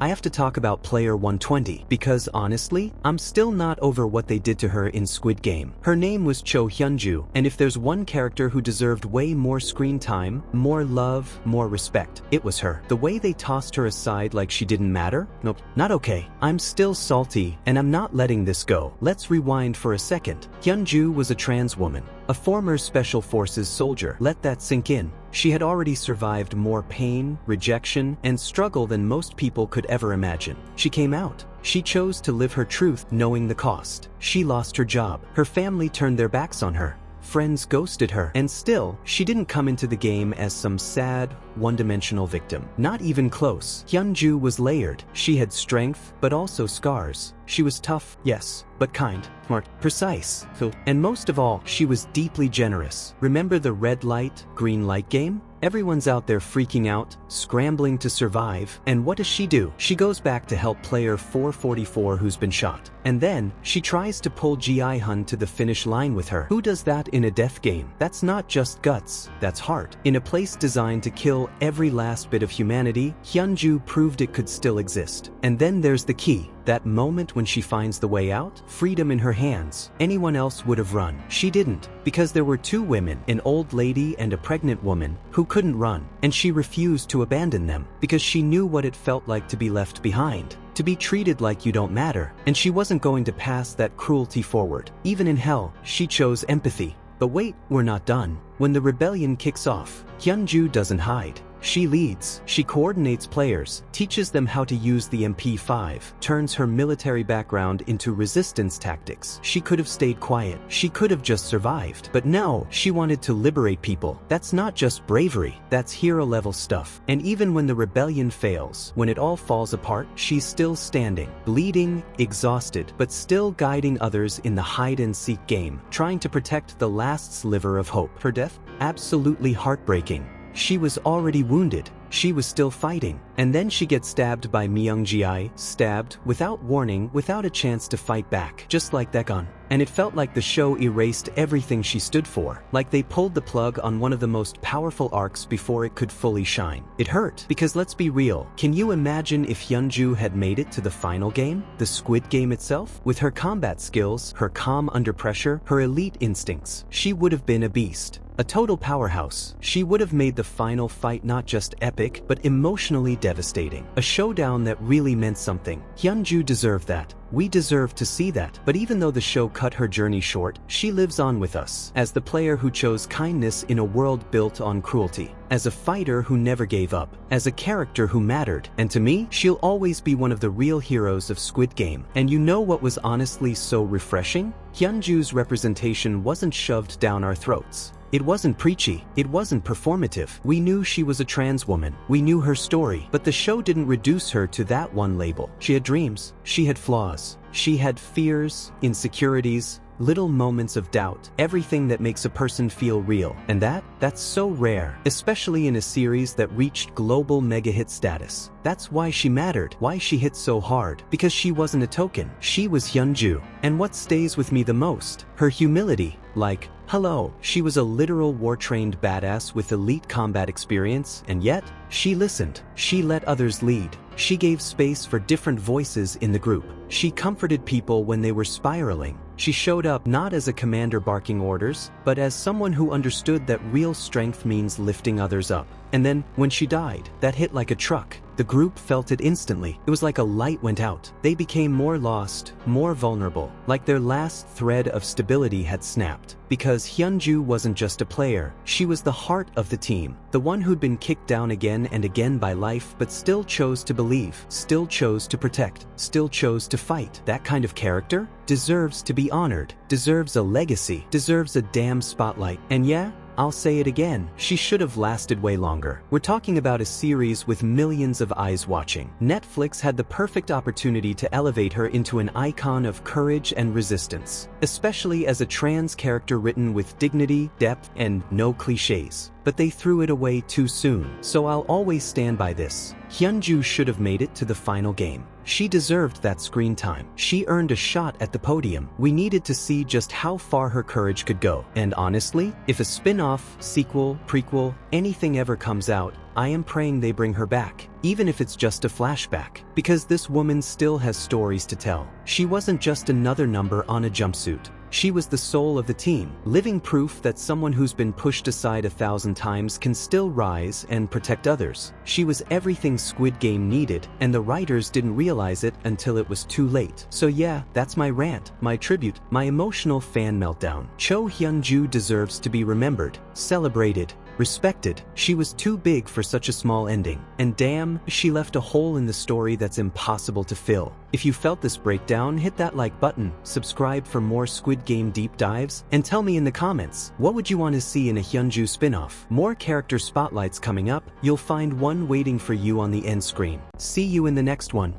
I have to talk about player 120 because honestly, I'm still not over what they did to her in Squid Game. Her name was Cho Hyunju, and if there's one character who deserved way more screen time, more love, more respect, it was her. The way they tossed her aside like she didn't matter? Nope, not okay. I'm still salty, and I'm not letting this go. Let's rewind for a second. Hyunju was a trans woman, a former Special Forces soldier. Let that sink in. She had already survived more pain, rejection, and struggle than most people could ever imagine. She came out. She chose to live her truth, knowing the cost. She lost her job. Her family turned their backs on her. Friends ghosted her, and still, she didn't come into the game as some sad, one-dimensional victim. Not even close. Hyunju was layered. She had strength, but also scars. She was tough, yes, but kind, smart, precise, and most of all, she was deeply generous. Remember the red light, green light game? Everyone's out there freaking out, scrambling to survive, and what does she do? She goes back to help player 444 who's been shot. And then, she tries to pull Ji-hun to the finish line with her. Who does that in a death game? That's not just guts, that's heart. In a place designed to kill every last bit of humanity, Hyunju proved it could still exist. And then there's the key. That moment when she finds the way out, freedom in her hands. Anyone else would have run. She didn't, because there were two women, an old lady and a pregnant woman, who couldn't run, and she refused to abandon them, because she knew what it felt like to be left behind, to be treated like you don't matter, and she wasn't going to pass that cruelty forward. Even in hell, she chose empathy. But wait, we're not done. When the rebellion kicks off, Hyunju doesn't hide. She leads, she coordinates players, teaches them how to use the MP5, turns her military background into resistance tactics. She could have stayed quiet, she could have just survived. But no, she wanted to liberate people. That's not just bravery, that's hero-level stuff. And even when the rebellion fails, when it all falls apart, she's still standing, bleeding, exhausted, but still guiding others in the hide-and-seek game, trying to protect the last sliver of hope. Her death? Absolutely heartbreaking. She was already wounded. She was still fighting. And then she gets stabbed by Myung-ji, stabbed, without warning, without a chance to fight back. Just like that gun. And it felt like the show erased everything she stood for. Like they pulled the plug on one of the most powerful arcs before it could fully shine. It hurt, because let's be real. Can you imagine if Hyunju had made it to the final game? The Squid Game itself? With her combat skills, her calm under pressure, her elite instincts, she would have been a beast. A total powerhouse. She would have made the final fight not just epic, but emotionally devastating. A showdown that really meant something. Hyunju deserved that. We deserve to see that. But even though the show cut her journey short, she lives on with us. As the player who chose kindness in a world built on cruelty. As a fighter who never gave up. As a character who mattered. And to me, she'll always be one of the real heroes of Squid Game. And you know what was honestly so refreshing? Hyunju's representation wasn't shoved down our throats. It wasn't preachy, it wasn't performative. We knew she was a trans woman, we knew her story, but the show didn't reduce her to that one label. She had dreams, she had flaws, she had fears, insecurities, little moments of doubt, everything that makes a person feel real. And that's so rare, especially in a series that reached global mega-hit status. That's why she mattered, why she hit so hard, because she wasn't a token. She was Hyunju. And what stays with me the most? Her humility. Like, hello, she was a literal war-trained badass with elite combat experience, and yet, she listened. She let others lead. She gave space for different voices in the group. She comforted people when they were spiraling. She showed up not as a commander barking orders, but as someone who understood that real strength means lifting others up. And then, when she died, that hit like a truck. The group felt it instantly. It was like a light went out. They became more lost, more vulnerable, like their last thread of stability had snapped. Because Hyunju wasn't just a player, she was the heart of the team. The one who'd been kicked down again and again by life but still chose to believe, still chose to protect, still chose to fight. That kind of character deserves to be honored, deserves a legacy, deserves a damn spotlight. And yeah, I'll say it again, she should have lasted way longer. We're talking about a series with millions of eyes watching. Netflix had the perfect opportunity to elevate her into an icon of courage and resistance, especially as a trans character written with dignity, depth, and no cliches. but they threw it away too soon. So I'll always stand by this. Hyunju should have made it to the final game. She deserved that screen time. She earned a shot at the podium. We needed to see just how far her courage could go. And honestly, if a spin-off, sequel, prequel, anything ever comes out, I am praying they bring her back, even if it's just a flashback, because this woman still has stories to tell. She wasn't just another number on a jumpsuit. She was the soul of the team, living proof that someone who's been pushed aside 1,000 times can still rise and protect others. She was everything Squid Game needed, and the writers didn't realize it until it was too late. So yeah, that's my rant, my tribute, my emotional fan meltdown. Cho Hyun-ju deserves to be remembered, celebrated, respected. She was too big for such a small ending. And damn, she left a hole in the story that's impossible to fill. If you felt this breakdown, hit that like button, subscribe for more Squid Game deep dives, and tell me in the comments, what would you want to see in a Hyunju spin-off? More character spotlights coming up, you'll find one waiting for you on the end screen. See you in the next one.